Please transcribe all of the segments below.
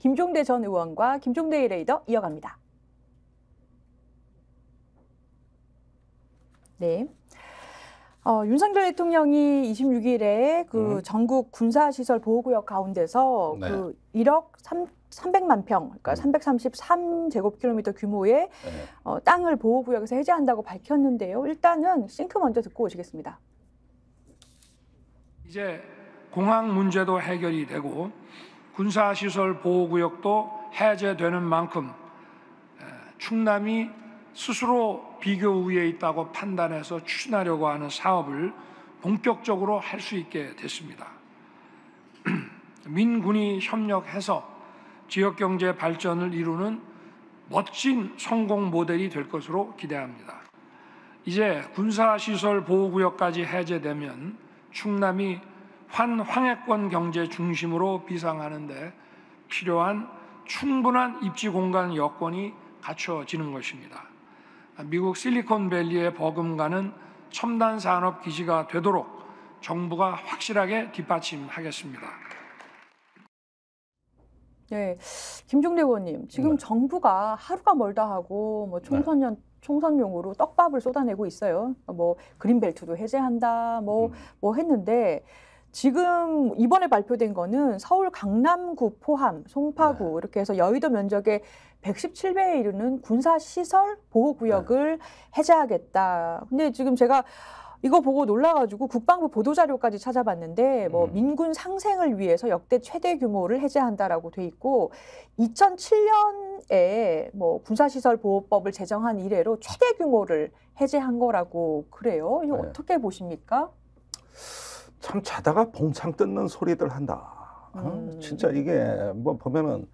김종대 전 의원과 김종대의 레이더 이어갑니다. 네. 윤석열 대통령이 26일에 그 전국 군사시설 보호구역 가운데서 네. 그 1억 300만 평, 그러니까 333제곱킬로미터 규모의 땅을 보호구역에서 해제한다고 밝혔는데요. 일단은 싱크 먼저 듣고 오시겠습니다. 이제 공항 문제도 해결이 되고 군사시설 보호구역도 해제되는 만큼 충남이 스스로 비교 우위에 있다고 판단해서 추진하려고 하는 사업을 본격적으로 할 수 있게 됐습니다. 민군이 협력해서 지역경제 발전을 이루는 멋진 성공 모델이 될 것으로 기대합니다. 이제 군사시설 보호구역까지 해제되면 충남이 환황해권 경제 중심으로 비상하는 데 필요한 충분한 입지 공간 여건이 갖춰지는 것입니다. 미국 실리콘밸리에 버금가는 첨단 산업 기지가 되도록 정부가 확실하게 뒷받침하겠습니다. 네, 김종대 의원님, 지금 정부가 하루가 멀다 하고 뭐 총선용으로 떡밥을 쏟아내고 있어요. 뭐 그린벨트도 해제한다, 뭐 했는데 지금 이번에 발표된 거는 서울 강남구, 포함, 송파구 이렇게 해서 여의도 면적의 117배에 이르는 군사시설 보호구역을 해제하겠다. 근데 지금 제가 이거 보고 놀라가지고 국방부 보도자료까지 찾아봤는데 뭐 민군 상생을 위해서 역대 최대 규모를 해제한다라고 돼 있고 2007년에 뭐 군사시설 보호법을 제정한 이래로 최대 규모를 해제한 거라고 그래요. 이거 어떻게 보십니까? 참 자다가 봉창 뜯는 소리들 한다. 진짜 이게 뭐 보면은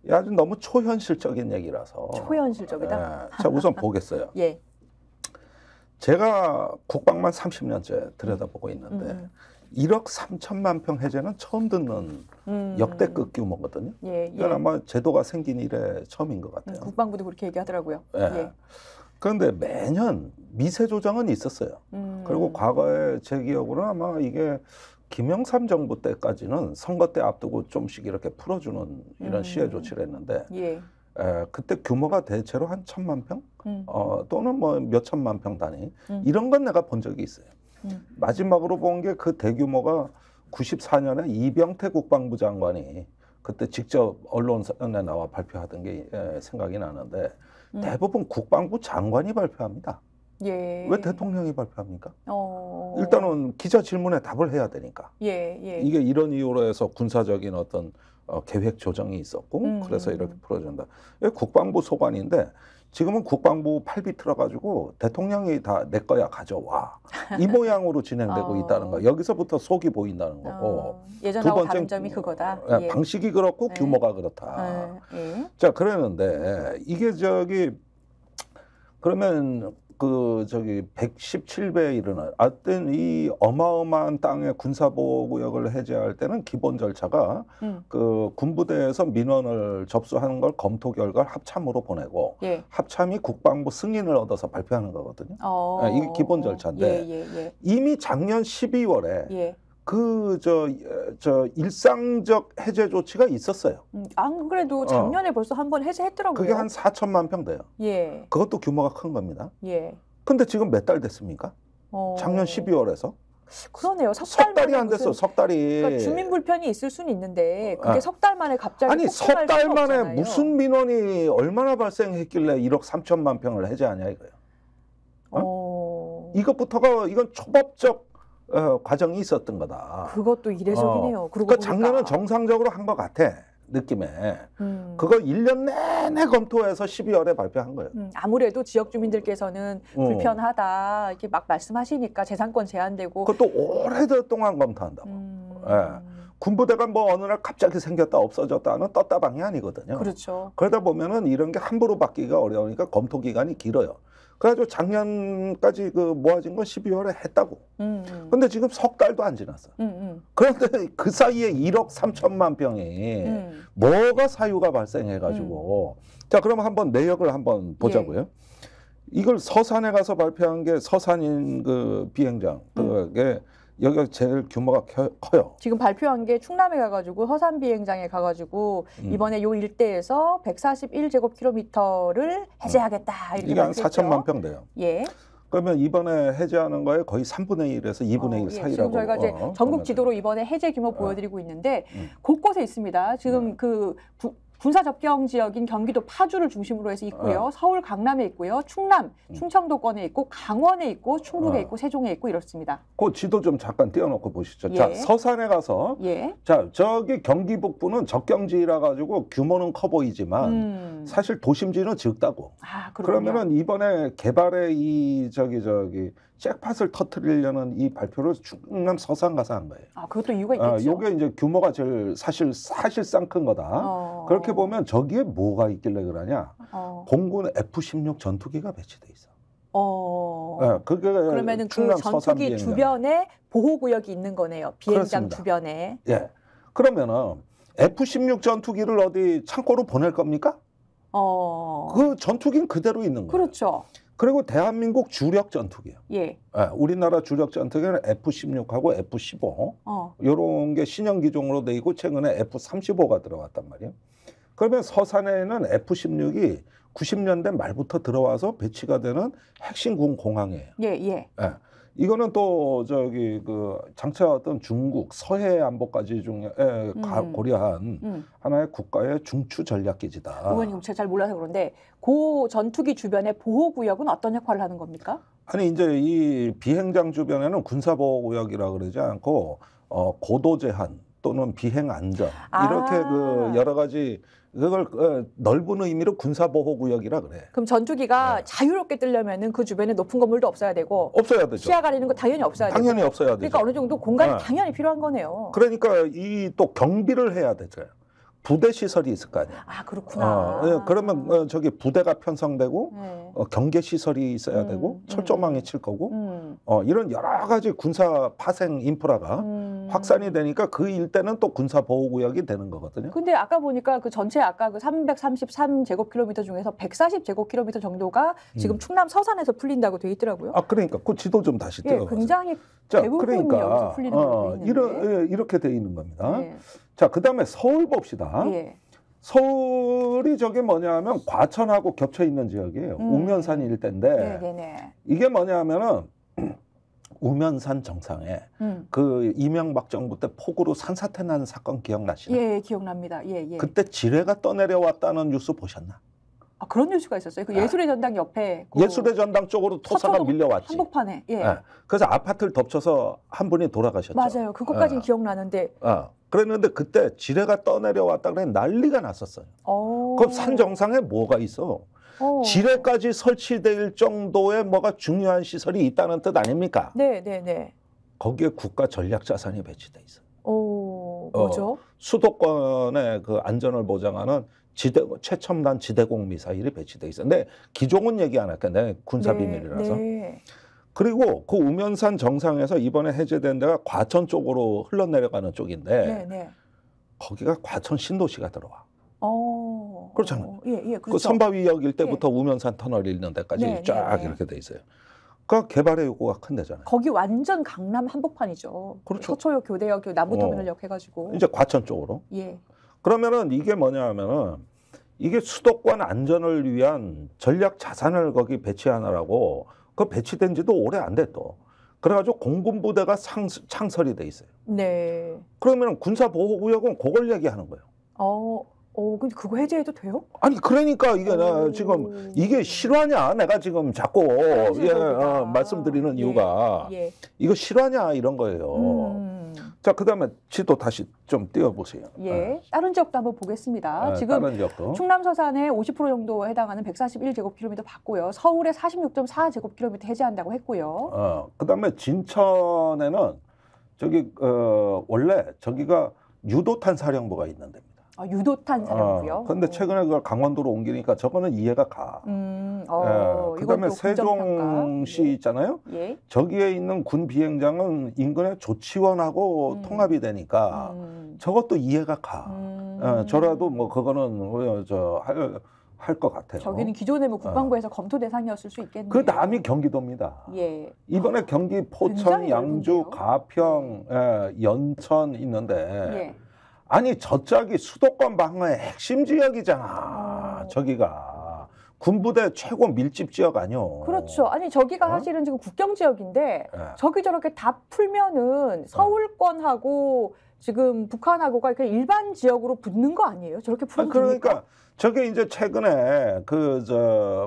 아주 너무 초현실적인 얘기라서. 초현실적이다? 자, 우선 보겠어요. 예. 제가 국방만 30년째 들여다보고 있는데 1억 3천만 평 해제는 처음 듣는 역대급 규모거든요. 이건 아마 제도가 생긴 이래 처음인 것 같아요. 국방부도 그렇게 얘기하더라고요. 그런데 매년 미세 조정은 있었어요. 그리고 과거에 제 기억으로는 아마 이게 김영삼 정부 때까지는 선거 때 앞두고 좀씩 이렇게 풀어주는 이런 시해 조치를 했는데 그때 규모가 대체로 한 1,000만 평? 또는 뭐 몇천만 평 단위 이런 건 내가 본 적이 있어요. 마지막으로 본 게 그 대규모가 94년에 이병태 국방부 장관이 그때 직접 언론에 나와 발표하던 게 생각이 나는데 대부분 국방부 장관이 발표합니다. 왜 대통령이 발표합니까? 일단은 기자 질문에 답을 해야 되니까. 이게 이런 이유로 해서 군사적인 어떤 계획 조정이 있었고 그래서 이렇게 풀어준다. 국방부 소관인데 지금은 국방부 팔비 틀어가지고 대통령이 다 내 거야 가져와 이 모양으로 진행되고 있다는 거. 여기서부터 속이 보인다는 거고. 예전하고 다른 점이 그거다. 방식이 그렇고 규모가 그렇다. 자, 그랬는데 이게 그러면 117배에 이르는 하여튼 이 어마어마한 땅의 군사보호구역을 해제할 때는 기본 절차가 그 군부대에서 민원을 접수하는 걸 검토 결과 합참으로 보내고 합참이 국방부 승인을 얻어서 발표하는 거거든요. 이게 기본 절차인데 이미 작년 12월에 일상적 해제 조치가 있었어요. 안 그래도 작년에 벌써 한 번 해제했더라고요. 그게 한 4천만 평 돼요. 그것도 규모가 큰 겁니다. 근데 지금 몇 달 됐습니까? 작년 12월에서. 그러네요. 석 달이 안 됐어. 석 달이. 그러니까 주민 불편이 있을 수는 있는데 그게 석 달 만에 갑자기 아니 석 달 만에 무슨 민원이 얼마나 발생했길래 1억 3천만 평을 해제하냐 이거예요. 이것부터가 이건 초법적 과정이 있었던 거다. 그것도 이례적이네요. 그러니까 작년은 정상적으로 한 것 같아. 느낌에. 그걸 1년 내내 검토해서 12월에 발표한 거예요. 아무래도 지역 주민들께서는 불편하다 이렇게 막 말씀하시니까 재산권 제한되고. 그것도 오래동안 검토한다고. 군부대가 뭐 어느 날 갑자기 생겼다 없어졌다는 떴다방이 아니거든요. 그렇죠. 그러다 보면은 이런 게 함부로 받기가 어려우니까 검토 기간이 길어요. 그래가지고 작년까지 그 모아진 건 12월에 했다고. 근데 지금 석 달도 안 지났어. 그런데 그 사이에 1억 3천만 평이 뭐가 사유가 발생해가지고. 자, 그럼 한번 내역을 한번 보자고요. 이걸 서산에 가서 발표한 게 서산인 그 비행장. 그게 여기가 제일 규모가 커요. 지금 발표한 게 충남에 가가지고 허산 비행장에 가가지고 이번에 요 일대에서 141제곱킬로미터를 해제하겠다 이렇게 이게 한 발표했죠. 4천만 평 돼요. 예. 그러면 이번에 해제하는 거에 거의 3분의 1에서 2분의 1 예. 사이라고. 지금 저희가 이제 전국 지도로 이번에 해제 규모 보여드리고 있는데 곳곳에 있습니다. 지금 그 군사 접경 지역인 경기도 파주를 중심으로 해서 있고요. 서울 강남에 있고요. 충남, 충청도권에 있고 강원에 있고 충북에 있고 세종에 있고 이렇습니다. 그 지도 좀 잠깐 띄워놓고 보시죠. 예. 자, 서산에 가서 자, 저기 경기 북부는 접경지라 가지고 규모는 커 보이지만 사실 도심지는 적다고. 아, 그렇군요. 그러면은 이번에 개발의 이 저기 잭팟을 터뜨리려는 이 발표를 충남 서산 가서 한 거예요. 아, 그것도 이유가 있겠죠. 요게 이제 규모가 제일 사실상 큰 거다. 그렇게 보면 저기에 뭐가 있길래 그러냐? 공군 F-16 전투기가 배치돼 있어. 그게 그러면은 그 전투기 주변에 보호구역이 있는 거네요. 비행장 그렇습니다. 주변에. 예. 그러면은 F-16 전투기를 어디 창고로 보낼 겁니까? 그 전투기는 그대로 있는 거예요. 그렇죠. 그리고 대한민국 주력 전투기예요. 예. 우리나라 주력 전투기는 F-16하고 F-15 이런 게 신형 기종으로 돼 있고 최근에 F-35가 들어왔단 말이에요. 그러면 서산에는 F-16이 90년대 말부터 들어와서 배치가 되는 핵심 군 공항이에요. 예. 이거는 또 저기 그 장차 어떤 중국 서해 안보까지 중에 고려한 하나의 국가의 중추 전략 기지다. 의원님 제가 잘 몰라서 그런데 그 전투기 주변의 보호구역은 어떤 역할을 하는 겁니까? 아니 이제 이 비행장 주변에는 군사보호구역이라 그러지 않고 고도 제한 또는 비행 안전 이렇게 그 여러 가지 그걸 넓은 의미로 군사보호구역이라 그래. 그럼 전투기가 자유롭게 뜨려면은 그 주변에 높은 건물도 없어야 되고 없어야 되죠. 시야 가리는 거 당연히 없어야 되고. 당연히 없어야 되죠. 그러니까 어느 정도 공간이 당연히 필요한 거네요. 그러니까 이 또 경비를 해야 되죠. 부대 시설이 있을 거 아니에요. 아, 그렇구나. 그러면 저기 부대가 편성되고 경계 시설이 있어야 되고 철조망이 칠 거고 이런 여러 가지 군사 파생 인프라가 확산이 되니까 그 일대는 또 군사 보호구역이 되는 거거든요. 근데 아까 보니까 그 전체 아까 그 333제곱킬로미터 중에서 140제곱킬로미터 정도가 지금 충남 서산에서 풀린다고 돼 있더라고요. 아, 그러니까 그 지도 좀 다시 띄워보세요. 굉장히 대부분이 여기서 풀리는 걸로 돼 있는데. 이렇게 돼 있는 겁니다. 자, 그다음에 서울 봅시다. 서울이 저게 뭐냐면 과천하고 겹쳐 있는 지역이에요. 우면산 일대인데 이게 뭐냐면은 우면산 정상에 그 이명박 정부 때 폭우로 산사태 난 사건 기억나시나요? 예, 기억납니다. 그때 지뢰가 떠내려왔다는 뉴스 보셨나? 아, 그런 뉴스가 있었어요. 그 예술의 전당 옆에 예술의 전당 쪽으로 토사가 밀려왔지. 한복판에. 그래서 아파트를 덮쳐서 한 분이 돌아가셨죠. 맞아요. 그것까지는 기억나는데. 그랬는데 그때 지뢰가 떠내려왔다 그래 난리가 났었어요. 그럼 산 정상에 뭐가 있어? 지뢰까지 설치될 정도의 뭐가 중요한 시설이 있다는 뜻 아닙니까? 네. 거기에 국가 전략 자산이 배치돼 있어. 뭐죠? 수도권의 그 안전을 보장하는 최첨단 지대공 미사일이 배치돼 있어. 근데 기종은 얘기 안 할게. 내 군사 비밀이라서. 그리고 그 우면산 정상에서 이번에 해제된 데가 과천 쪽으로 흘러내려가는 쪽인데 거기가 과천 신도시가 들어와. 그렇잖아요. 그렇죠. 그 선바위역 일대부터 우면산 터널 있는 데까지 쫙 이렇게 돼 있어요. 그 개발의 요구가 큰 데잖아요. 거기 완전 강남 한복판이죠. 그렇죠. 서초역, 교대역, 남부터미널역 해가지고. 이제 과천 쪽으로. 그러면은 이게 뭐냐면은 이게 수도권 안전을 위한 전략 자산을 거기 배치하느라고 그 배치된 지도 오래 안 돼 또. 그래가지고 공군 부대가 창설이 돼 있어요. 그러면 군사보호구역은 그걸 얘기하는 거예요. 근데 그거 해제해도 돼요? 아니 그러니까 이게 나 지금 이게 실화냐 내가 지금 자꾸 말씀드리는 이유가 이거 실화냐 이런 거예요. 자, 그다음에 지도 다시 좀 띄워보세요. 다른 지역도 한번 보겠습니다. 지금 다른 지역도. 충남 서산의 50% 정도에 해당하는 141제곱킬로미터 받고요. 서울의 46.4제곱킬로미터 해제한다고 했고요. 그다음에 진천에는 저기 원래 저기가 유도탄 사령부가 있는 데입니다. 유도탄 사령부요? 그런데 최근에 그걸 강원도로 옮기니까 저거는 이해가 가. 그다음에 세종시 있잖아요. 저기에 있는 군 비행장은 인근의 조치원하고 통합이 되니까 저것도 이해가 가. 저라도 뭐 그거는 할 것 같아요. 저기는 기존에 뭐 국방부에서 검토 대상이었을 수 있겠네요. 그 남이 경기도입니다. 예. 이번에 경기 포천, 굉장히 양주, 넓은데요? 가평, 연천 있는데 예. 아니 저짝이 수도권 방어의 핵심 지역이잖아. 저기가 군부대 최고 밀집 지역 아니요. 그렇죠. 아니 저기가 사실은 지금 국경 지역인데 저기 저렇게 다 풀면은 서울권하고 지금 북한하고가 그냥 일반 지역으로 붙는 거 아니에요? 저렇게 풀면 그러니까 저게 이제 최근에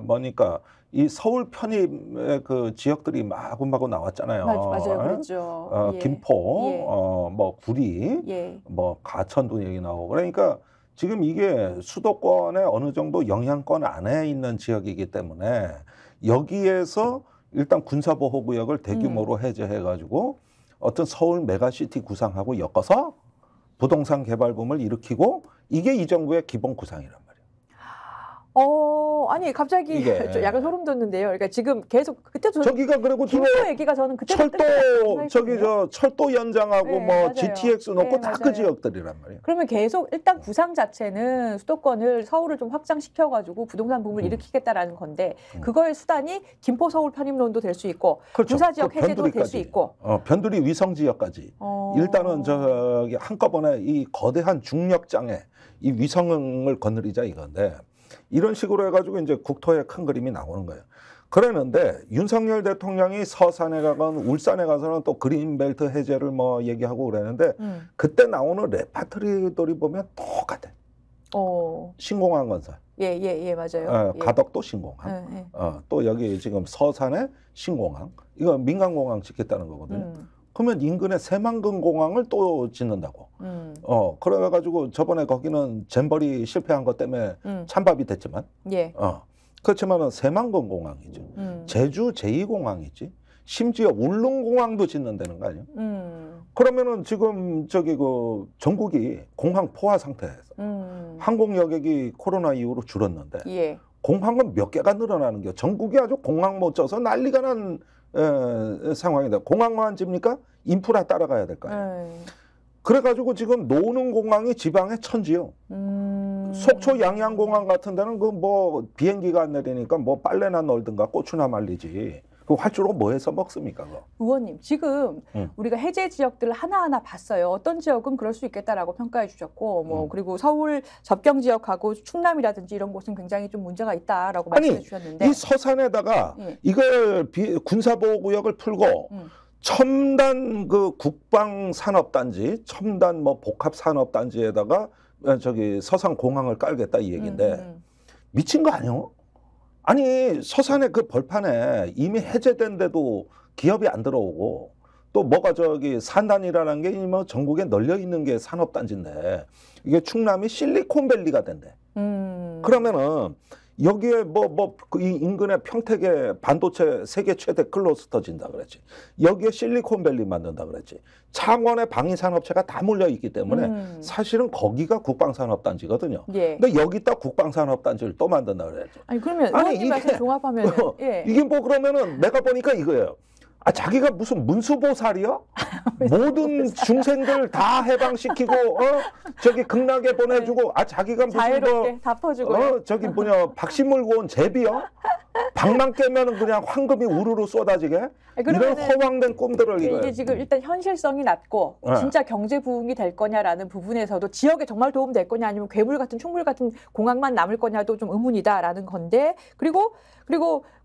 뭐니까 이 서울 편입의 그 지역들이 마구마구 나왔잖아요. 맞아요, 그렇죠. 예. 김포, 예. 뭐 구리, 예. 뭐 가천도 얘기 나오고 그러니까 지금 이게 수도권에 어느 정도 영향권 안에 있는 지역이기 때문에 여기에서 일단 군사보호구역을 대규모로 해제해가지고 어떤 서울 메가시티 구상하고 엮어서 부동산 개발붐을 일으키고 이게 이 정부의 기본 구상이란 말이에요. 아니 갑자기 이게. 저 약간 소름 돋는데요. 그러니까 지금 계속 그때도 저기가 그리고 김포 얘기가 저는 그때 철도 저기 저 철도 연장하고 네, 뭐 맞아요. GTX 놓고 네, 다 그 맞아요. 지역들이란 말이에요. 그러면 계속 일단 구상 자체는 수도권을 서울을 좀 확장시켜가지고 부동산 붐을 일으키겠다라는 건데 그거의 수단이 김포 서울 편입론도 될 수 있고 그렇죠. 군사지역 그 해제도 될 수 변두리까지. 있고 변두리 위성 지역까지 일단은 저기 한꺼번에 이 거대한 중력장에 이 위성을 거느리자 이건데 이런 식으로 해가지고 이제 국토의 큰 그림이 나오는 거예요. 그러는데 윤석열 대통령이 서산에 가건 울산에 가서는 또 그린벨트 해제를 뭐 얘기하고 그러는데 그때 나오는 레파토리들이 보면 똑같아. 신공항 건설. 예, 맞아요. 가덕도 신공항. 또 여기 지금 서산에 신공항. 이거 민간공항 짓겠다는 거거든요. 그러면 인근에 새만금 공항을 또 짓는다고. 그래가지고 저번에 거기는 잼버리 실패한 것 때문에 찬밥이 됐지만. 예. 그렇지만은 새만금 공항이죠. 제주 제2공항이지. 심지어 울릉공항도 짓는다는 거 아니에요? 그러면은 지금 저기 그 전국이 공항 포화 상태에서 항공 여객이 코로나 이후로 줄었는데 예. 공항은 몇 개가 늘어나는 게 전국이 아주 공항 못 쪄서 난리가 난 상황이다. 공항만 집니까? 인프라 따라가야 될 거 아니에요. 그래가지고 지금 노는 공항이 지방에 천지요. 속초 양양공항 같은 데는 그 뭐 비행기가 안 내리니까 뭐 빨래나 널든가 고추나 말리지. 그 활주로 뭐 해서 먹습니까? 그거? 의원님, 지금 우리가 해제 지역들을 하나하나 봤어요. 어떤 지역은 그럴 수 있겠다라고 평가해 주셨고, 뭐 그리고 서울 접경 지역하고 충남이라든지 이런 곳은 굉장히 좀 문제가 있다라고 말씀해 주셨는데, 이 서산에다가 이걸 군사보호구역을 풀고 첨단 그 국방산업단지, 첨단 뭐 복합산업단지에다가 저기 서산 공항을 깔겠다 이 얘기인데 미친 거 아니요? 아니 서산의 그 벌판에 이미 해제된데도 기업이 안 들어오고 또 뭐가 저기 산단이라는 게 뭐 전국에 널려 있는 게 산업단지인데 이게 충남이 실리콘밸리가 된대. 그러면은 여기에 이 인근에 평택에 반도체 세계 최대 클러스터 진다 그랬지. 여기에 실리콘밸리 만든다 그랬지. 창원에 방위산업체가 다 몰려 있기 때문에 사실은 거기가 국방산업단지거든요. 예. 근데 여기다 국방산업단지를 또 만든다 그랬지. 아니 그러면 의원님 말씀 종합하면 이게 뭐 그러면은 내가 보니까 이거예요. 자기가 무슨 문수보살이야? 모든 중생들 다 해방시키고 저기 극락에 보내주고 자기가 무슨 자유롭게 다 퍼주고 저기 뭐냐 박씨 물고 온 제비야? 방만 깨면은 그냥 황금이 우르르 쏟아지게? 이런 허황된 꿈들을 이게 지금 일단 현실성이 낮고 진짜 경제 부흥이 될 거냐라는 부분에서도 지역에 정말 도움 될 거냐 아니면 괴물 같은 충물 같은 공항만 남을 거냐도 좀 의문이다라는 건데 그리고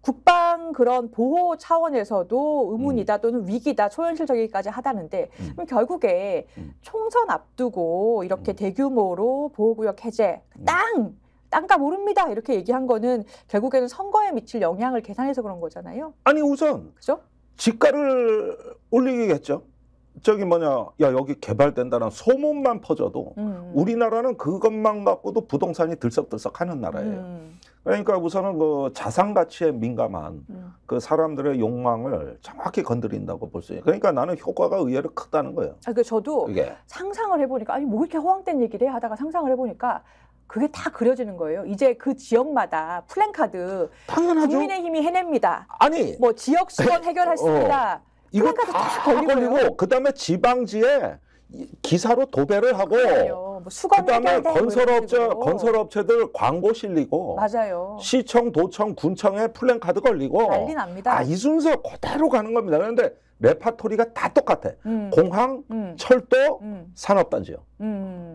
국방 그런 보호 차원에서도 의문이다 또는 위기다 초현실적이기까지 하다는데 그럼 결국에 총선 앞두고 이렇게 대규모로 보호구역 해제 땅값 오릅니다 이렇게 얘기한 거는 결국에는 선거에 미칠 영향을 계산해서 그런 거잖아요. 아니 우선 그죠? 집가를 올리겠죠. 저기 야 여기 개발된다는 소문만 퍼져도 우리나라는 그것만 갖고도 부동산이 들썩들썩하는 나라예요. 그러니까 우선은 그 자산 가치에 민감한 그 사람들의 욕망을 정확히 건드린다고 볼 수 있어요. 그러니까 나는 효과가 의외로 크다는 거예요. 저도 상상을 해보니까 아니 뭐 이렇게 허황된 얘기를 해 하다가 상상을 해보니까 그게 다 그려지는 거예요. 이제 그 지역마다 플랜카드 당연하죠. 국민의힘이 해냅니다. 아니 뭐 지역 수원 해결했습니다. 이거 다 걸리고 그다음에 지방지에 기사로 도배를 하고 뭐 수건 그다음에 해결돼, 뭐 이런 식으로. 건설업체들 광고 실리고 맞아요. 시청, 도청, 군청에 플랜카드 걸리고 난리 납니다. 이 순서 그대로 가는 겁니다. 그런데 레파토리가 다 똑같아. 공항, 철도, 산업단지요.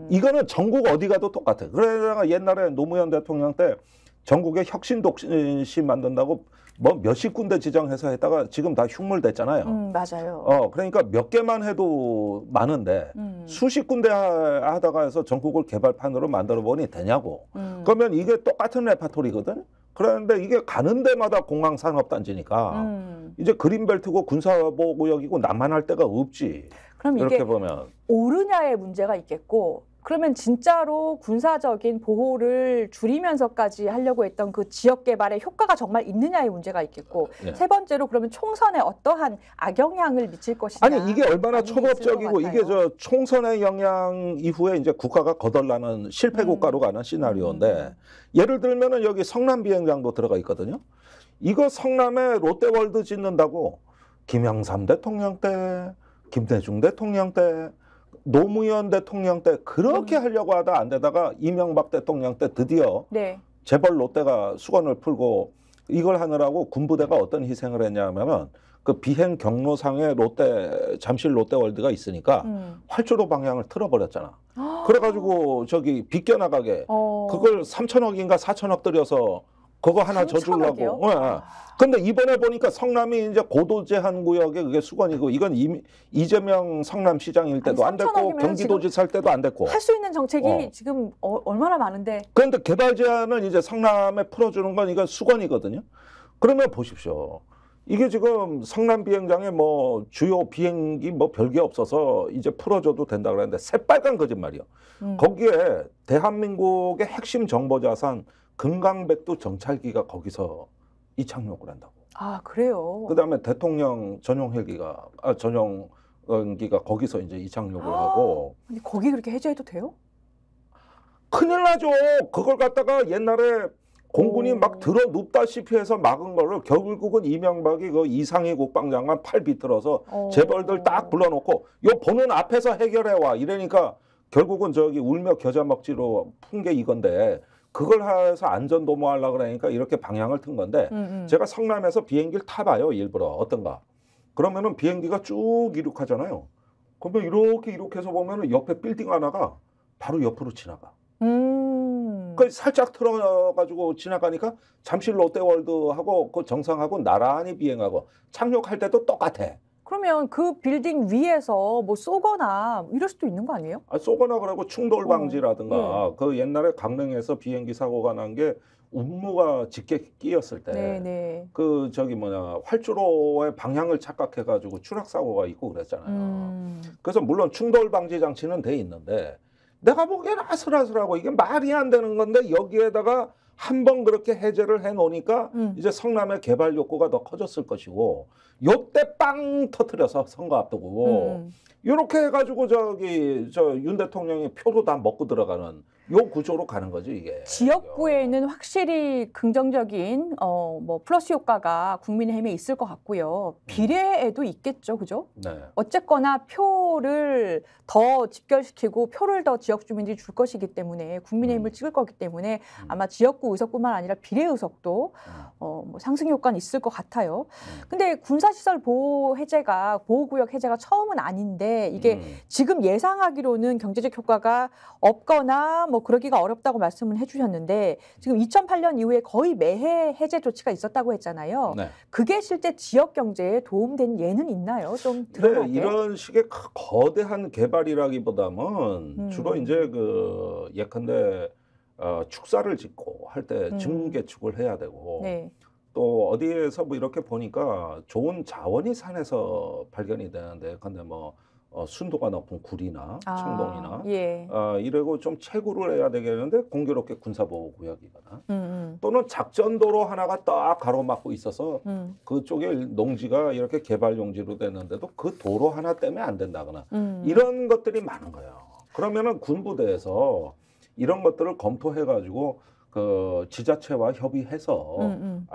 이거는 전국 어디 가도 똑같아. 그래서 옛날에 노무현 대통령 때 전국에 혁신 도시 만든다고 뭐 몇십 군데 지정해서 했다가 지금 다 흉물됐잖아요. 맞아요. 그러니까 몇 개만 해도 많은데 수십 군데 하다가 해서 전국을 개발판으로 만들어 보니 되냐고. 그러면 이게 똑같은 레파토리거든. 그런데 이게 가는 데마다 공항 산업단지니까 이제 그린벨트고 군사보호구역이고 남한할 데가 없지. 그럼 이렇게 이게 보면 오르냐의 문제가 있겠고, 그러면 진짜로 군사적인 보호를 줄이면서까지 하려고 했던 그 지역 개발의 효과가 정말 있느냐의 문제가 있겠고, 예. 세 번째로 그러면 총선에 어떠한 악영향을 미칠 것이냐. 아니 이게 얼마나 있을 것 초법적이고 같아요. 이게 저 총선의 영향 이후에 이제 국가가 거덜나는 실패 국가로 가는 시나리오인데 예를 들면은 여기 성남 비행장도 들어가 있거든요. 이거 성남에 롯데월드 짓는다고 김영삼 대통령 때, 김대중 대통령 때, 노무현 대통령 때 그렇게 하려고 하다 안 되다가 이명박 대통령 때 드디어 네. 재벌 롯데가 수건을 풀고 이걸 하느라고 군부대가 어떤 희생을 했냐면은 그 비행 경로상에 잠실 롯데월드가 있으니까 활주로 방향을 틀어버렸잖아. 그래가지고 저기 비껴나가게 그걸 3천억인가 4천억 들여서 그거 하나 저 3천억이요? 주려고. 근데 이번에 보니까 성남이 이제 고도 제한 구역에 그게 수건이고 이건 이재명 성남시장일 때도 안 됐고 3천억이면 경기도지사 할 때도 안 됐고. 할 수 있는 정책이 지금 얼마나 많은데. 그런데 개발 제한을 이제 성남에 풀어주는 건 이건 수건이거든요. 그러면 보십시오. 이게 지금 성남 비행장에 뭐 주요 비행기 뭐 별게 없어서 이제 풀어줘도 된다 그랬는데 새빨간 거짓말이요. 거기에 대한민국의 핵심 정보자산 금강백도 정찰기가 거기서 이착륙을 한다고. 아, 그래요? 그다음에 대통령 전용 헬기가 전용기가 거기서 이제 이착륙을 하고. 아니, 거기 그렇게 해제해도 돼요? 큰일 나죠. 그걸 갖다가 옛날에 공군이 막 들어 눕다시피 해서 막은 거를 결국은 이명박이 그 이상희 국방장관 팔 비틀어서 재벌들 딱 불러놓고 요 보는 앞에서 해결해 와 이러니까 결국은 저기 울며 겨자 먹지로 푼 게 이건데 그걸 해서 안전 도모하려고 그러니까 이렇게 방향을 튼 건데 제가 성남에서 비행기를 타봐요. 일부러 어떤가. 그러면은 비행기가 쭉 이륙하잖아요. 그러면 이렇게 해서 보면은 옆에 빌딩 하나가 바로 옆으로 지나가. 그 살짝 틀어가지고 지나가니까 잠실 롯데월드하고 그 정상하고 나란히 비행하고 착륙할 때도 똑같아. 그러면 그 빌딩 위에서 뭐 쏘거나 이럴 수도 있는 거 아니에요? 쏘거나 그러고 충돌 방지라든가 그 옛날에 강릉에서 비행기 사고가 난 게 운무가 짙게 끼었을 때 그 저기 활주로의 방향을 착각해가지고 추락 사고가 있고 그랬잖아요. 그래서 물론 충돌 방지 장치는 돼 있는데 내가 보기에는 아슬아슬하고 이게 말이 안 되는 건데 여기에다가 한번 그렇게 해제를 해놓으니까 이제 성남의 개발 욕구가 더 커졌을 것이고 요때 빵 터뜨려서 선거 앞두고 이렇게 해가지고 윤 대통령이 표로 다 먹고 들어가는 요 구조로 가는 거죠 이게. 지역구에는 확실히 긍정적인 뭐 플러스 효과가 국민의힘에 있을 것 같고요. 비례에도 있겠죠, 그죠? 네. 어쨌거나 표를 더 집결시키고 표를 더 지역 주민들이 줄 것이기 때문에 국민의힘을 찍을 거기 때문에 아마 지역구 의석뿐만 아니라 비례 의석도 뭐 상승 효과는 있을 것 같아요. 근데 군사시설 보호구역 해제가 처음은 아닌데 이게 지금 예상하기로는 경제적 효과가 없거나 뭐 그러기가 어렵다고 말씀을 해주셨는데 지금 2008년 이후에 거의 매해 해제 조치가 있었다고 했잖아요. 네. 그게 실제 지역 경제에 도움된 예는 있나요? 좀 드러나게. 네, 이런 식의 거대한 개발이라기보다는 주로 이제 그 예컨대 축사를 짓고 할 때 증개축을 해야 되고 또 어디에서 뭐 이렇게 보니까 좋은 자원이 산에서 발견이 되는데 근데 뭐 순도가 높은 구리나 청동이나 이러고 좀 채굴을 해야 되겠는데 공교롭게 군사보호구역이거나 또는 작전도로 하나가 딱 가로막고 있어서 그쪽에 농지가 이렇게 개발용지로 됐는데도 그 도로 하나 때문에 안 된다거나 이런 것들이 많은 거예요. 그러면은 군부대에서 이런 것들을 검토해가지고 그 지자체와 협의해서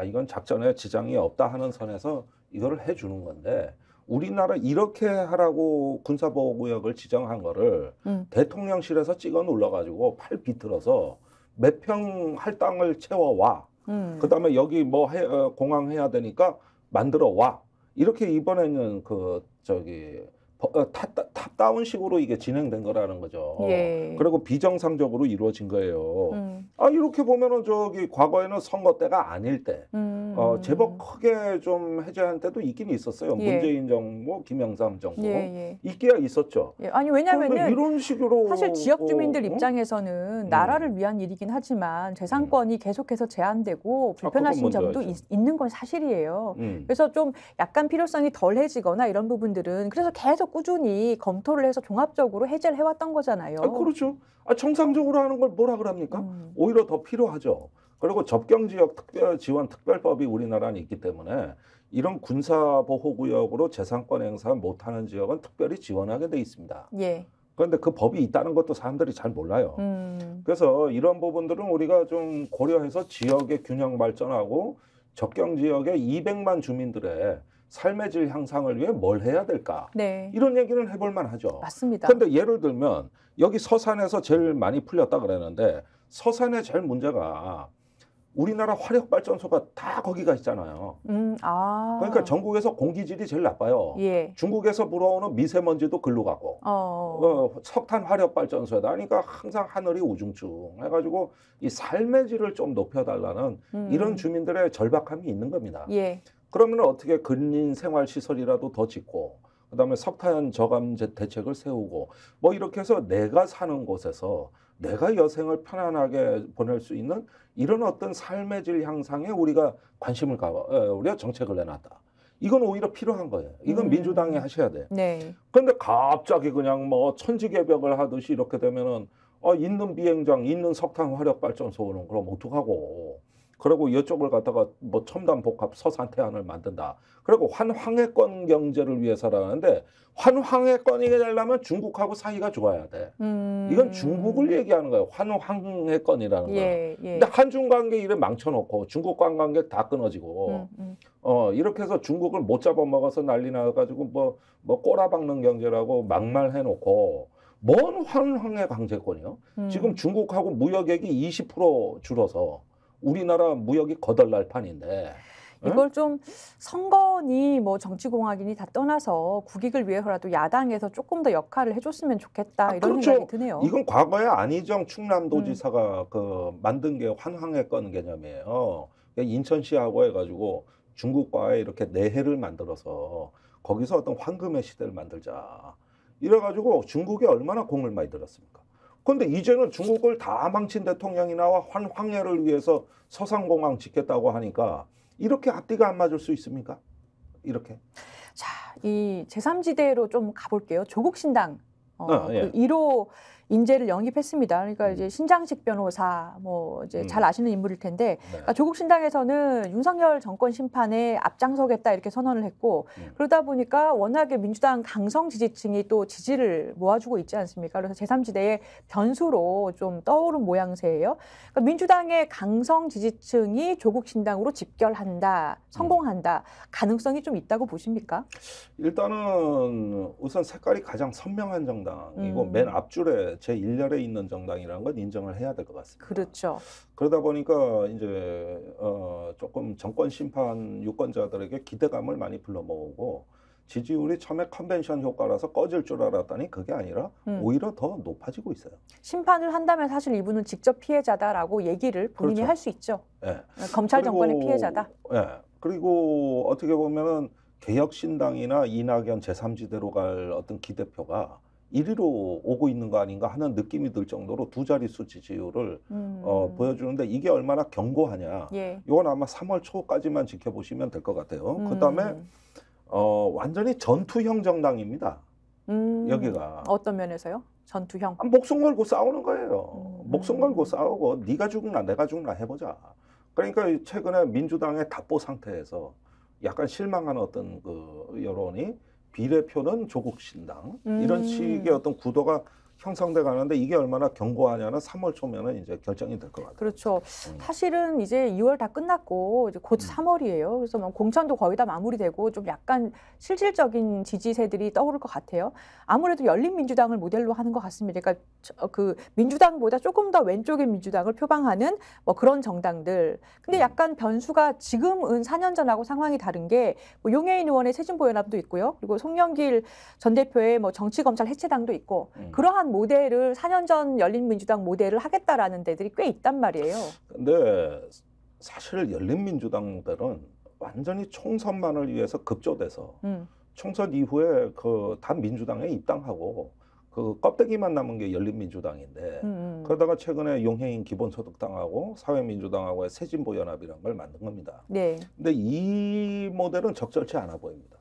이건 작전에 지장이 없다 하는 선에서 이거를 해주는 건데 우리나라 이렇게 하라고 군사보호구역을 지정한 거를 대통령실에서 찍어 눌러가지고 팔 비틀어서 몇 평 할 땅을 채워와. 그다음에 여기 뭐 공항 해야 되니까 만들어 와. 이렇게 이번에는 탑다운식으로 이게 진행된 거라는 거죠. 예. 그리고 비정상적으로 이루어진 거예요. 이렇게 보면은 과거에는 선거 때가 아닐 때 제법 크게 좀 해제한 때도 있긴 있었어요. 예. 문재인 정부, 김영삼 정부 예. 있기야 있었죠. 예. 아니 왜냐면은 이런 식으로 사실 지역 주민들 입장에서는 나라를 위한 일이긴 하지만 재산권이 계속해서 제한되고 불편하신 점도 있는 건 사실이에요. 그래서 좀 약간 필요성이 덜해지거나 이런 부분들은 그래서 계속 꾸준히 검토를 해서 종합적으로 해제를 해왔던 거잖아요. 그렇죠. 정상적으로 하는 걸 뭐라 그럽니까? 오히려 더 필요하죠. 그리고 접경지역 지원특별법이 우리나라는 있기 때문에 이런 군사보호구역으로 재산권 행사 못하는 지역은 특별히 지원하게 돼 있습니다. 예. 그런데 그 법이 있다는 것도 사람들이 잘 몰라요. 그래서 이런 부분들은 우리가 좀 고려해서 지역의 균형 발전하고 접경지역의 200만 주민들의 삶의 질 향상을 위해 뭘 해야 될까? 네. 이런 얘기는 해볼 만하죠. 맞습니다. 그런데 예를 들면 여기 서산에서 제일 많이 풀렸다 그랬는데 서산의 제일 문제가 우리나라 화력발전소가 다 거기가 있잖아요. 그러니까 전국에서 공기질이 제일 나빠요. 예. 중국에서 불어오는 미세먼지도 글로 가고 석탄 화력발전소에다 그러니까 항상 하늘이 우중충 해가지고 이 삶의 질을 좀 높여달라는 이런 주민들의 절박함이 있는 겁니다. 예. 그러면 어떻게 근린 생활시설이라도 더 짓고 그다음에 석탄 저감 대책을 세우고 뭐 이렇게 해서 내가 사는 곳에서 내가 여생을 편안하게 보낼 수 있는 이런 어떤 삶의 질 향상에 우리가 관심을 우리가 정책을 내놨다. 이건 오히려 필요한 거예요. 이건 민주당이 하셔야 돼. 네. 그런데 갑자기 그냥 뭐 천지개벽을 하듯이 이렇게 되면은 있는 비행장, 있는 석탄 화력 발전소는 그럼 어떡하고? 그리고 이쪽을 갖다가 뭐 첨단 복합 서산 태안을 만든다. 그리고 환황해권 경제를 위해서라는데 환황해권이 되려면 중국하고 사이가 좋아야 돼. 이건 중국을 얘기하는 거예요. 환황해권이라는 거예요. 근데 한중 관계 이래 망쳐놓고 중국 관광객 다 끊어지고 이렇게 해서 중국을 못 잡아먹어서 난리 나가지고 뭐 꼬라박는 경제라고 막말해놓고 뭔 환황해 강제권이요? 지금 중국하고 무역액이 20% 줄어서 우리나라 무역이 거덜날 판인데 이걸 좀 선거니 뭐 정치공학이니 다 떠나서 국익을 위해서라도 야당에서 조금 더 역할을 해줬으면 좋겠다 이런 그렇죠. 생각이 드네요. 이건 과거에 안희정 충남도지사가 만든 게 환황해권 개념이에요. 인천시하고 해가지고 중국과의 이렇게 내해를 만들어서 거기서 어떤 황금의 시대를 만들자. 이래가지고 중국에 얼마나 공을 많이 들었습니까? 그런데 이제는 중국을 다 망친 대통령이 나와 황해를 위해서 서산공항 짓겠다고 하니까 이렇게 앞뒤가 안 맞을 수 있습니까? 이렇게. 자, 이 제3지대로 좀 가볼게요. 조국신당 예. 1호 인재를 영입했습니다. 그러니까 이제 신장식 변호사 뭐 이제 잘 아시는 인물일 텐데 그러니까 조국 신당에서는 윤석열 정권 심판에 앞장서겠다 이렇게 선언을 했고 그러다 보니까 워낙에 민주당 강성 지지층이 또 지지를 모아주고 있지 않습니까? 그래서 제3지대의 변수로 좀 떠오른 모양새예요. 그러니까 민주당의 강성 지지층이 조국 신당으로 집결한다, 성공한다 가능성이 좀 있다고 보십니까? 일단은 우선 색깔이 가장 선명한 정당이고 맨 앞줄에 제1열에 있는 정당이라는 건 인정을 해야 될 것 같습니다. 그렇죠. 그러다 보니까 이제 조금 정권 심판 유권자들에게 기대감을 많이 불러모으고 지지율이 처음에 컨벤션 효과라서 꺼질 줄 알았더니 그게 아니라 오히려 더 높아지고 있어요. 심판을 한다면 사실 이분은 직접 피해자다라고 얘기를 본인이 그렇죠. 할 수 있죠. 네. 검찰 정권의 피해자다. 네. 그리고 어떻게 보면은 개혁신당이나 이낙연 제3지대로 갈 어떤 기대표가 1위로 오고 있는 거 아닌가 하는 느낌이 들 정도로 두 자릿수 지지율을 보여주는데 이게 얼마나 견고하냐. 예. 이건 아마 3월 초까지만 지켜보시면 될 것 같아요. 그다음에 완전히 전투형 정당입니다. 여기가. 어떤 면에서요? 전투형? 목숨 걸고 싸우는 거예요. 목숨 걸고 싸우고 네가 죽나 내가 죽나 해보자. 그러니까 최근에 민주당의 답보 상태에서 약간 실망하는 어떤 그 여론이 비례표는 조국 신당 이런 식의 어떤 구도가 형성돼 가는데 이게 얼마나 견고하냐는 3월 초면은 이제 결정이 될 것 같아요. 그렇죠. 사실은 이제 2월 다 끝났고 이제 곧 3월이에요. 그래서 뭐 공천도 거의 다 마무리되고 좀 약간 실질적인 지지세들이 떠오를 것 같아요. 아무래도 열린민주당을 모델로 하는 것 같습니다. 그러니까 그 민주당보다 조금 더 왼쪽의 민주당을 표방하는 뭐 그런 정당들. 근데 약간 변수가 지금은 4년 전하고 상황이 다른 게 뭐 용해인 의원의 새진보연합도 있고요. 그리고 송영길 전 대표의 뭐 정치검찰 해체당도 있고 그러한 모델을 4년 전 열린민주당 모델을 하겠다라는 데들이 꽤 있단 말이에요. 근데 사실 열린민주당 모델은 완전히 총선만을 위해서 급조돼서 총선 이후에 그 단 민주당에 입당하고 그 껍데기만 남은 게 열린민주당인데 그러다가 최근에 용해인 기본소득당하고 사회민주당하고의 새진보연합이라는 걸 만든 겁니다. 네. 근데 이 모델은 적절치 않아 보입니다.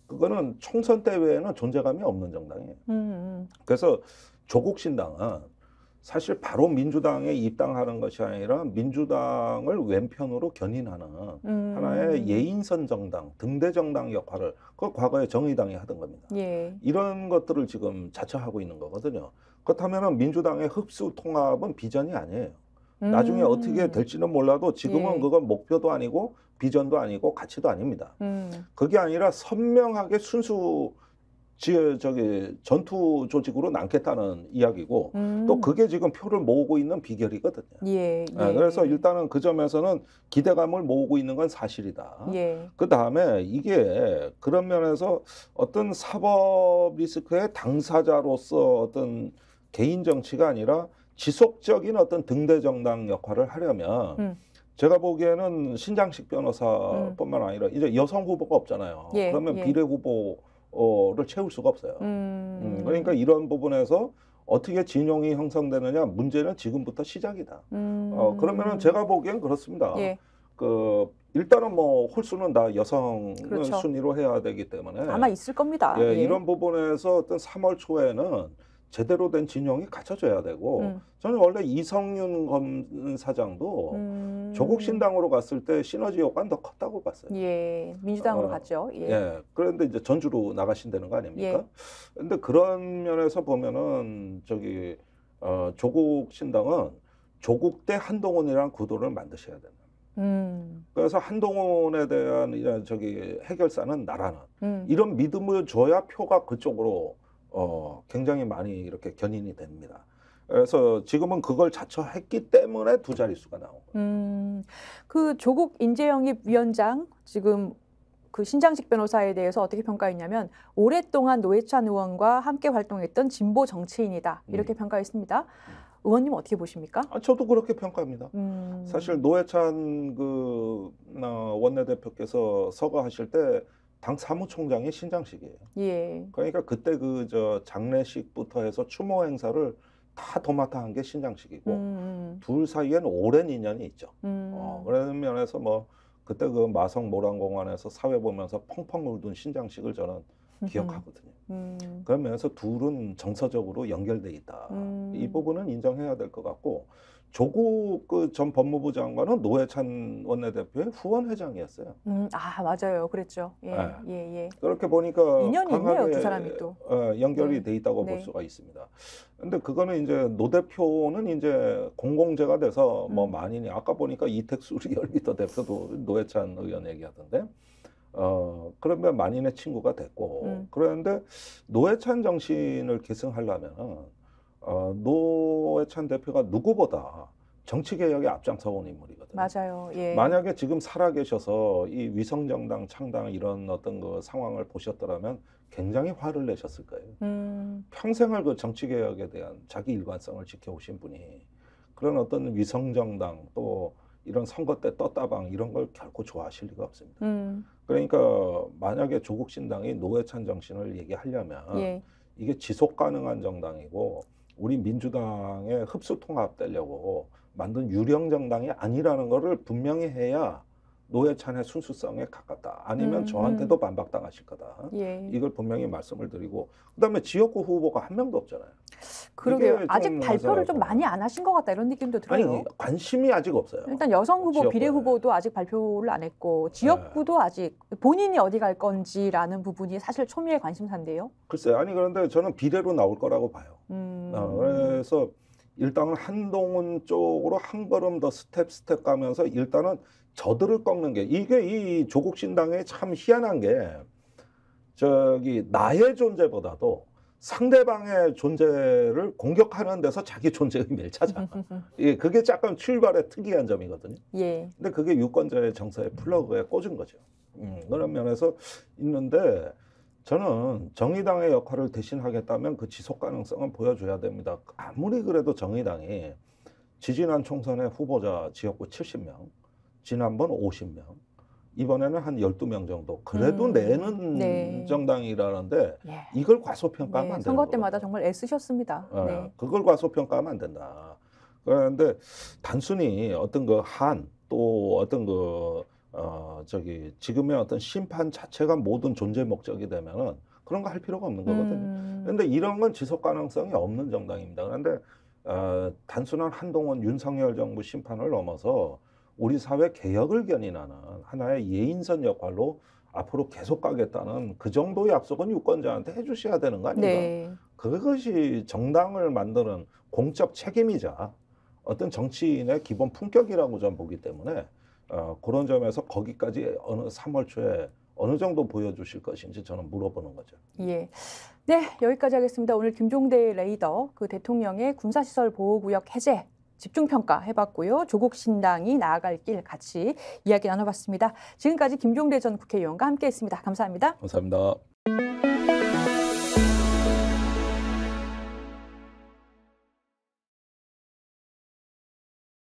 그거는 총선 때 외에는 존재감이 없는 정당이에요. 그래서 조국 신당은 사실 바로 민주당에 입당하는 것이 아니라 민주당을 왼편으로 견인하는 하나의 예인선 정당, 등대 정당 역할을 그 과거에 정의당이 하던 겁니다. 예. 이런 것들을 지금 자처하고 있는 거거든요. 그렇다면 민주당의 흡수 통합은 비전이 아니에요. 나중에 어떻게 될지는 몰라도 지금은 예. 그건 목표도 아니고 비전도 아니고 가치도 아닙니다. 그게 아니라 선명하게 순수 전투 조직으로 남겠다는 이야기고 또 그게 지금 표를 모으고 있는 비결이거든요. 예. 그래서 일단은 그 점에서는 기대감을 모으고 있는 건 사실이다. 예. 그 다음에 이게 그런 면에서 어떤 사법 리스크의 당사자로서 어떤 개인 정치가 아니라 지속적인 어떤 등대 정당 역할을 하려면 제가 보기에는 신장식 변호사뿐만 아니라 이제 여성 후보가 없잖아요. 예, 그러면 예. 비례 후보를 채울 수가 없어요. 그러니까 이런 부분에서 어떻게 진영이 형성되느냐 문제는 지금부터 시작이다. 그러면은 제가 보기엔 그렇습니다. 예. 그 일단은 뭐 홀수는 다 여성 그렇죠. 순위로 해야 되기 때문에 아마 있을 겁니다. 예, 예. 이런 부분에서 어떤 3월 초에는 제대로 된 진영이 갖춰져야 되고 저는 원래 이성윤 검사장도 조국 신당으로 갔을 때 시너지 효과는 더 컸다고 봤어요. 예. 민주당으로 갔죠. 예. 예. 그런데 이제 전주로 나가신다는 거 아닙니까? 예. 근데 그런 면에서 보면은 조국 신당은 조국 대 한동훈이라는 구도를 만드셔야 된다. 그래서 한동훈에 대한 해결사는 나라는 이런 믿음을 줘야 표가 그쪽으로 굉장히 많이 이렇게 견인이 됩니다. 그래서 지금은 그걸 자처했기 때문에 두 자릿수가 나온 거예요. 그 조국 인재영입 위원장 지금 그 신장식 변호사에 대해서 어떻게 평가했냐면 오랫동안 노회찬 의원과 함께 활동했던 진보 정치인이다 이렇게 평가했습니다. 의원님 어떻게 보십니까? 저도 그렇게 평가합니다. 사실 노회찬 원내대표께서 서거하실 때 당 사무총장이 신장식이에요. 예. 그러니까 그때 장례식부터 해서 추모 행사를 다 도맡아 한 게 신장식이고 둘 사이엔 오랜 인연이 있죠. 그런 면에서 뭐 그때 그 마성 모란공원에서 사회 보면서 펑펑 울던 신장식을 저는 기억하거든요. 그런 면에서 둘은 정서적으로 연결돼 있다. 이 부분은 인정해야 될 것 같고 조국 전 법무부 장관은 노회찬 원내대표의 후원 회장이었어요. 아 맞아요, 그랬죠. 예, 네. 예, 예. 그렇게 보니까 인연이 있네요, 두 사람이 또. 연결이 네. 돼 있다고 네. 볼 수가 있습니다. 근데 그거는 이제 노 대표는 이제 공공재가 돼서 뭐 많이 아까 보니까 이택수 리얼미터 대표도 노회찬 의원 얘기하던데. 그러면 만인의 친구가 됐고 그런데 노회찬 정신을 계승하려면 노회찬 대표가 누구보다 정치개혁에 앞장서온 인물이거든요. 맞아요. 예. 만약에 지금 살아계셔서 이 위성정당 창당 이런 어떤 그 상황을 보셨더라면 굉장히 화를 내셨을 거예요. 평생을 그 정치개혁에 대한 자기 일관성을 지켜오신 분이 그런 어떤 위성정당 또 이런 선거 때 떴다방 이런 걸 결코 좋아하실 리가 없습니다. 그러니까 만약에 조국 신당이 노회찬 정신을 얘기하려면 예. 이게 지속 가능한 정당이고 우리 민주당에 흡수 통합되려고 만든 유령 정당이 아니라는 거를 분명히 해야 노회찬의 순수성에 가깝다. 아니면 저한테도 반박당하실 거다. 예. 이걸 분명히 말씀을 드리고 그다음에 지역구 후보가 한 명도 없잖아요. 그러게요. 이게 아직 좀 발표를 좀 하더라고요. 많이 안 하신 것 같다 이런 느낌도 들어요. 아니 관심이 아직 없어요. 일단 여성 후보, 지역구에. 비례 후보도 아직 발표를 안 했고 지역구도 아직 본인이 어디 갈 건지라는 부분이 사실 초미의 관심사인데요. 글쎄요. 아니 그런데 저는 비례로 나올 거라고 봐요. 그래서 일단은 한동훈 쪽으로 한 걸음 더 스텝 가면서 일단은 저들을 꺾는 게 이게 이 조국 신당에 참 희한한 게 저기 나의 존재보다도 상대방의 존재를 공격하는 데서 자기 존재 의미를 찾아. 예, 그게 약간 출발의 특이한 점이거든요. 예. 근데 그게 유권자의 정서의 플러그에 꽂은 거죠. 그런 면에서 있는데 저는 정의당의 역할을 대신하겠다면 그 지속 가능성은 보여줘야 됩니다. 아무리 그래도 정의당이 지지난 총선에 후보자 지역구 70명, 지난번 50명, 이번에는 한 12명 정도 그래도 내는 네. 정당이라는데 예. 이걸 과소평가하면 네, 안 되는 선거 거거든요. 때마다 정말 애쓰셨습니다. 네. 그걸 과소평가하면 안 된다. 그런데 단순히 어떤 그 또 어떤 그 저기 지금의 어떤 심판 자체가 모든 존재 목적이 되면은 그런 거 할 필요가 없는 거거든요. 그런데 이런 건 지속 가능성이 없는 정당입니다. 그런데 단순한 한동훈 윤석열 정부 심판을 넘어서 우리 사회 개혁을 견인하는 하나의 예인선 역할로 앞으로 계속 가겠다는 그 정도의 약속은 유권자한테 해주셔야 되는 거 아닌가? 네. 그것이 정당을 만드는 공적 책임이자 어떤 정치인의 기본 품격이라고 저는 보기 때문에 그런 점에서 거기까지 어느 3월 초에 어느 정도 보여주실 것인지 저는 물어보는 거죠. 예. 네, 여기까지 하겠습니다. 오늘 김종대 레이더 그 대통령의 군사시설 보호구역 해제 집중평가 해봤고요. 조국 신당이 나아갈 길 같이 이야기 나눠봤습니다. 지금까지 김종대 전 국회의원과 함께했습니다. 감사합니다. 감사합니다.